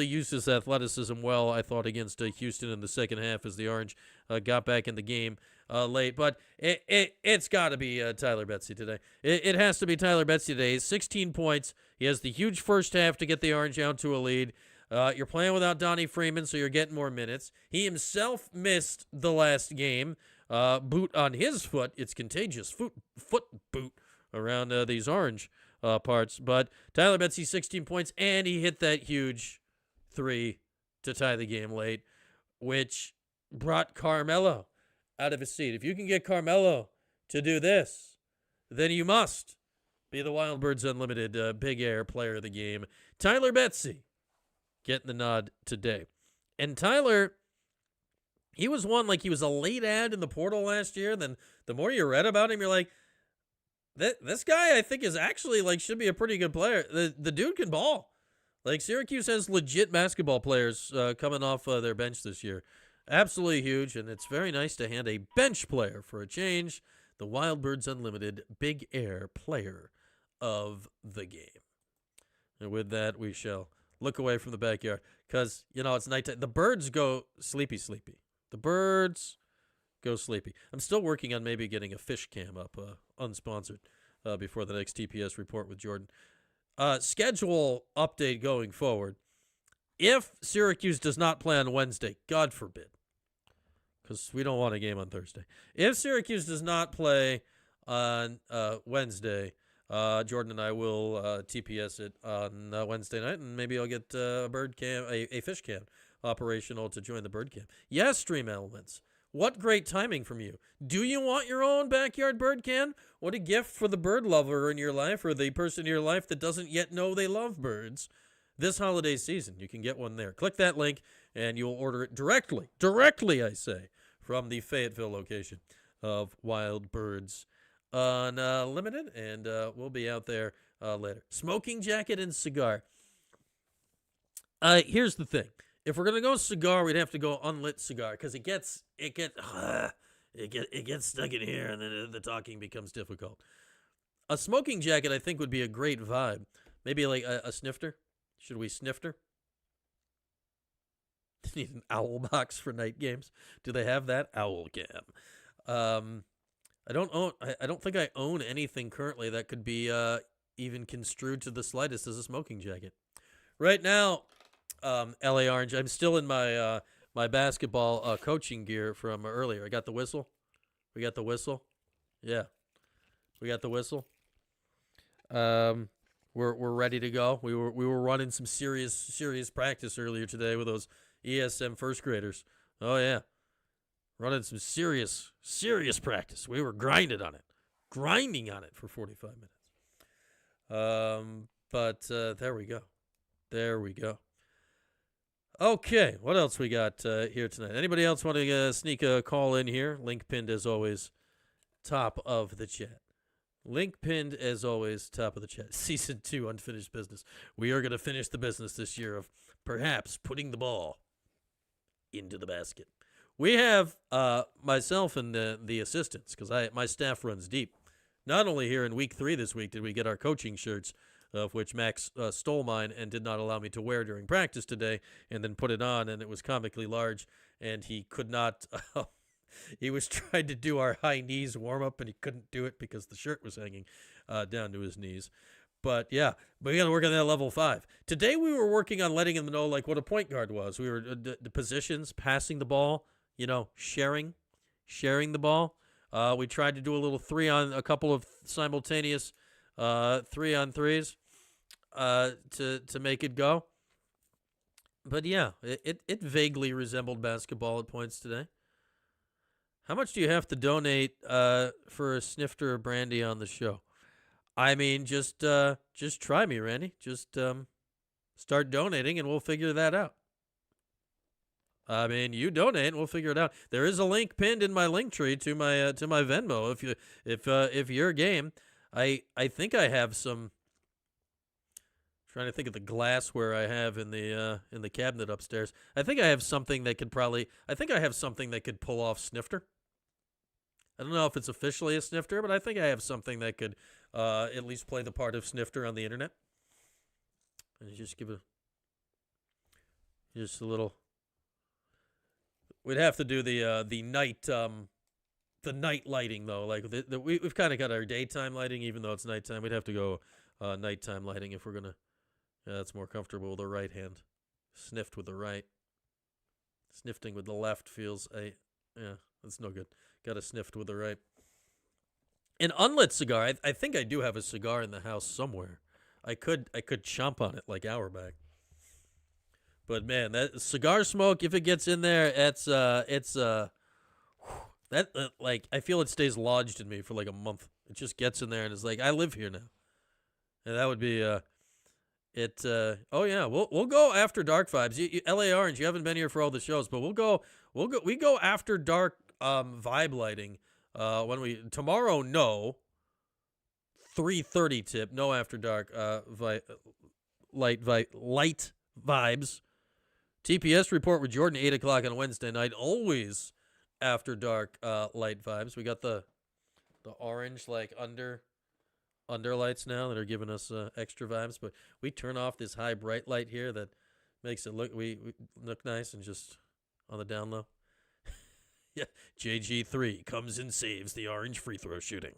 used his athleticism well, I thought, against Houston in the second half as the Orange got back in the game late. But it's got to be Tyler Betsy today. It has to be Tyler Betsy today. 16 points. He has the huge first half to get the Orange out to a lead. You're playing without Donnie Freeman, so you're getting more minutes. He himself missed the last game. Boot on his foot. It's contagious. Foot boot around these Orange parts. But Tyler Betsy, 16 points, and he hit that huge 3 to tie the game late, which brought Carmelo out of his seat. If you can get Carmelo to do this, then you must be the Wild Birds Unlimited Big Air Player of the Game. Tyler Betsy getting the nod today. And Tyler, he was he was a late ad in the portal last year. Then the more you read about him, you're like, this guy, I think, is actually should be a pretty good player. The dude can ball. Syracuse has legit basketball players coming off their bench this year. Absolutely huge, and it's very nice to hand a bench player for a change the Wild Birds Unlimited Big Air Player of the Game. And with that, we shall look away from the backyard because, it's nighttime. The birds go sleepy. The birds go sleepy. I'm still working on maybe getting a fish cam up, unsponsored, before the next TPS report with Jordan. Schedule update going forward. If Syracuse does not play on Wednesday, God forbid, because we don't want a game on Thursday. If Syracuse does not play on Wednesday, Jordan and I will TPS it on Wednesday night, and maybe I'll get a bird cam, a fish cam operational to join the bird cam. Yes, Stream Elements. What great timing from you. Do you want your own backyard bird cam? What a gift for the bird lover in your life or the person in your life that doesn't yet know they love birds. This holiday season, you can get one there. Click that link, and you'll order it directly, I say, from the Fayetteville location of Wild Birds Unlimited, and we'll be out there later. Smoking jacket and cigar. Here's the thing. If we're gonna go cigar, we'd have to go unlit cigar because it gets stuck in here, and then the talking becomes difficult. A smoking jacket, I think, would be a great vibe. Maybe like a snifter. Should we snifter? Need an owl box for night games. Do they have that? Owl cam. I don't think I own anything currently that could be even construed to the slightest as a smoking jacket. Right now, LA Orange, I'm still in my my basketball coaching gear from earlier. I got the whistle. We got the whistle. Yeah, we got the whistle. We're ready to go. We were running some serious practice earlier today with those ESM first graders. Oh yeah, running some serious practice. We were grinding on it for 45 minutes. But there we go. Okay, what else we got here tonight? Anybody else want to sneak a call in here? Link pinned as always, top of the chat. Link pinned as always, top of the chat. Season 2, unfinished business. We are going to finish the business this year of perhaps putting the ball into the basket. We have myself and the assistants, because my staff runs deep. Not only here in week 3 this week did we get our coaching shirts, of which Max stole mine and did not allow me to wear during practice today, and then put it on, and it was comically large, and he could not... He was trying to do our high knees warm up, and he couldn't do it because the shirt was hanging down to his knees. But yeah, we got to work on that level 5. Today we were working on letting him know like what a point guard was. We were the positions, passing the ball, sharing the ball. We tried to do a couple of simultaneous 3-on-3s to make it go. But yeah, it vaguely resembled basketball at points today. How much do you have to donate for a snifter of brandy on the show? I mean, just try me, Randy. Just start donating, and we'll figure that out. I mean, you donate, and we'll figure it out. There is a link pinned in my link tree to my Venmo. If you're game, I think I have some. Trying to think of the glassware I have in the cabinet upstairs. I think I have something that could pull off snifter. I don't know if it's officially a snifter, but I think I have something that could at least play the part of snifter on the internet. And you just give a little. We'd have to do the night lighting though. Like we've kind of got our daytime lighting, even though it's nighttime. We'd have to go nighttime lighting if we're gonna. Yeah, that's more comfortable with the right hand. Sniffed with the right. Snifting with the left feels that's no good. Got to sniffed with the right. An unlit cigar. I think I do have a cigar in the house somewhere. I could chomp on it like Auerbach. But man, that cigar smoke, if it gets in there, like I feel it stays lodged in me for like a month. It just gets in there and it's like I live here now. And that would be oh yeah, we'll go after dark vibes. LA Orange, you haven't been here for all the shows, but we go after dark vibe lighting when tomorrow. No, 3:30 tip. No after dark light vibes. TPS report with Jordan 8:00 on Wednesday night. Always after dark light vibes. We got the the orange like underlights now that are giving us extra vibes. But we turn off this high bright light here that makes it look we look nice and just on the down low. Yeah, JG3 comes and saves the orange free throw shooting.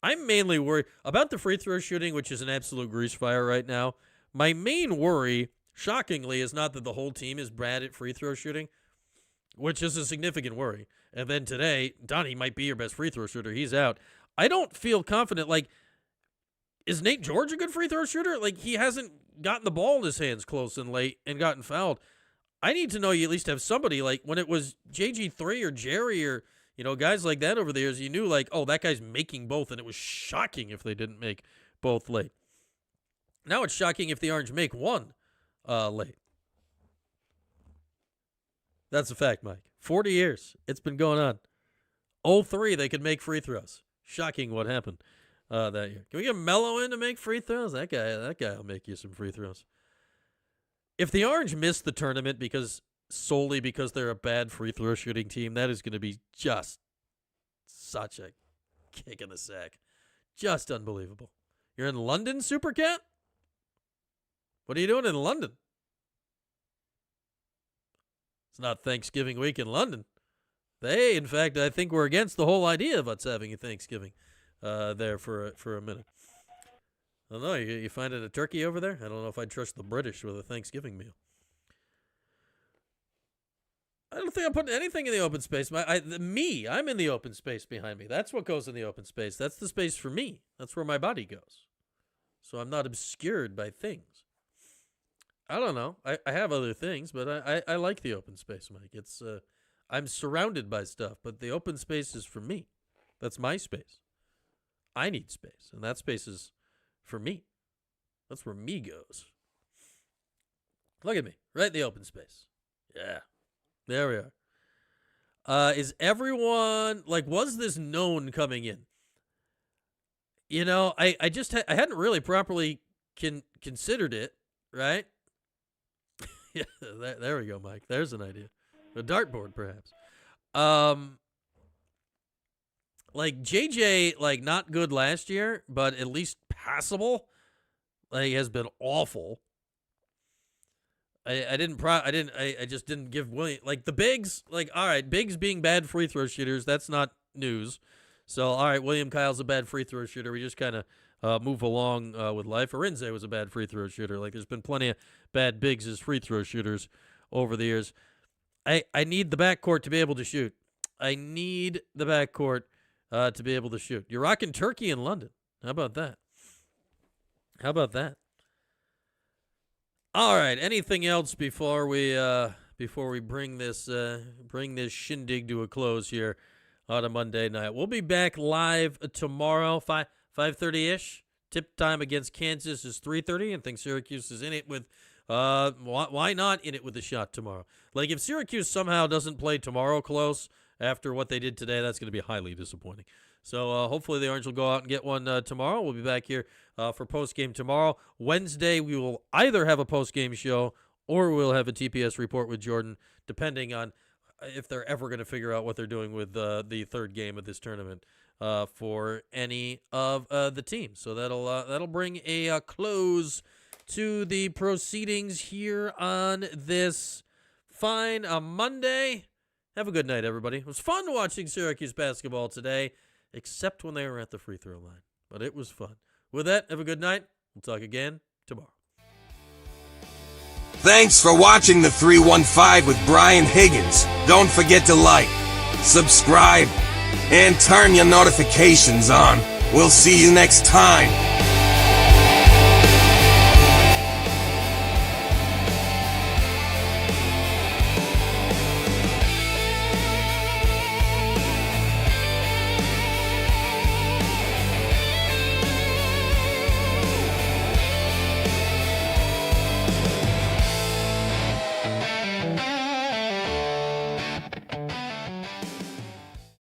I'm mainly worried about the free throw shooting, which is an absolute grease fire right now. My main worry, shockingly, is not that the whole team is bad at free throw shooting, which is a significant worry. And then today, Donnie might be your best free throw shooter. He's out. I don't feel confident. Like, is Nate George a good free throw shooter? Like, he hasn't gotten the ball in his hands close and late and gotten fouled. I need to know you at least have somebody, like, when it was JG3 or Jerry or, you know, guys like that over the years, you knew, like, oh, that guy's making both, and it was shocking if they didn't make both late. Now it's shocking if the Orange make one late. That's a fact, Mike. 40 years. It's been going on. 0-3, they could make free throws. Shocking what happened that year. Can we get Melo in to make free throws? That guy will make you some free throws. If the Orange miss the tournament solely because they're a bad free throw shooting team, that is going to be just such a kick in the sack. Just unbelievable. You're in London, Super Cat? What are you doing in London? It's not Thanksgiving week in London. They, in fact, I think we're against the whole idea of us having a Thanksgiving there for a minute. I don't know. You finding a turkey over there? I don't know if I'd trust the British with a Thanksgiving meal. I don't think I'm putting anything in the open space. I'm in the open space behind me. That's what goes in the open space. That's the space for me. That's where my body goes. So I'm not obscured by things. I don't know. I have other things, but I like the open space, Mike. It's I'm surrounded by stuff, but the open space is for me. That's my space. I need space, and that space is for me. That's where me goes. Look at me, right in the open space. Yeah, there we are. Is everyone, like, was this known coming in? You know, I hadn't really properly considered it, right? Yeah, there we go, Mike. There's an idea. A dartboard, perhaps. Like, JJ, like, not good last year, but at least passable. Like, has been awful. I just didn't give William, like, the bigs, like, all right, bigs being bad free throw shooters, that's not news. So, all right, William Kyle's a bad free throw shooter. We just kind of move along with life. Arinze was a bad free throw shooter. Like, there's been plenty of bad bigs as free throw shooters over the years. I need the backcourt to be able to shoot. I need the backcourt to be able to shoot. You're rocking Turkey in London. How about that? How about that? All right. Anything else before we bring this shindig to a close here on a Monday night? We'll be back live tomorrow, 5:30ish. Tip time against Kansas is 3:30, and think Syracuse is in it with. Why not in it with a shot tomorrow? Like, if Syracuse somehow doesn't play tomorrow close after what they did today, that's going to be highly disappointing. So hopefully the Orange will go out and get one tomorrow. We'll be back here for postgame tomorrow. Wednesday, we will either have a postgame show or we'll have a TPS report with Jordan, depending on if they're ever going to figure out what they're doing with the third game of this tournament for any of the teams. So that'll bring a close to the proceedings here on this fine Monday. Have a good night, everybody. It was fun watching Syracuse basketball today, except when they were at the free throw line. But it was fun. With that, have a good night. We'll talk again tomorrow. Thanks for watching the 315 with Brian Higgins. Don't forget to like, subscribe, and turn your notifications on. We'll see you next time.